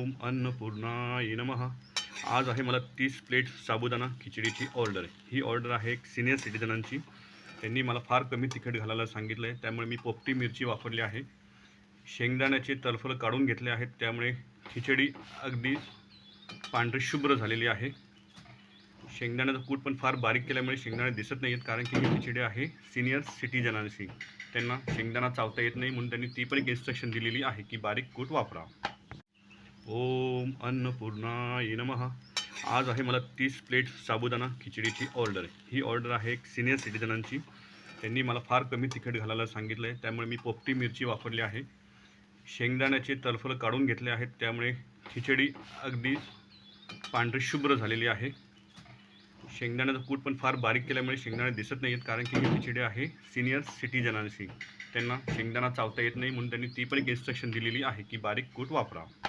ओम अन्नपूर्णाय नमः. आज आहे मला 30 प्लेट साबुदाणा खिचडीची ऑर्डर. ही ऑर्डर आहे एक सिनियर सिटिझनांची. त्यांनी मला फार कमी तिखट घालायला सांगितलं आहे, त्यामुळे मी पोपटी मिरची वापरली आहे. शेंगदाण्याचे टरफल काढून घेतले आहेत, त्यामुळे खिचडी अगदी पांढरी शुभ्र झालेली आहे. शेंगदाण्याचं कूट पण फार बारीक केल्यामुळे शेंगदाणे दिसत नाही आहेत, कारण की ही खिचडी आहे सिनियर सिटिझनांची. त्यांना शेंगदाणा चावता येत नाही, म्हणून त्यांनी ती पण एक इन्स्ट्रक्शन दिलेली आहे की बारीक कूट वापरा. ओम अन्नपूर्णाय नमः. आज आहे मला 30 प्लेट साबुदाणा खिचडीची ऑर्डर. ही ऑर्डर आहे एक सिनियर सिटिझनांची. त्यांनी मला फार कमी तिखट घालायला सांगितलं आहे, त्यामुळे मी पोपटी मिरची वापरली आहे. शेंगदाण्याचे टरफल काढून घेतले आहेत, त्यामुळे खिचडी अगदी पांढरी शुभ्र झालेली आहे. शेंगदाण्याचं कूट पण फार बारीक केल्यामुळे शेंगदाणे दिसत नाही आहेत, कारण की ही खिचडी आहे सिनियर सिटिझनांची. त्यांना शेंगदाणा चावता येत नाही, म्हणून त्यांनी ती पण एक इन्स्ट्रक्शन दिलेली आहे की बारीक कूट वापरा.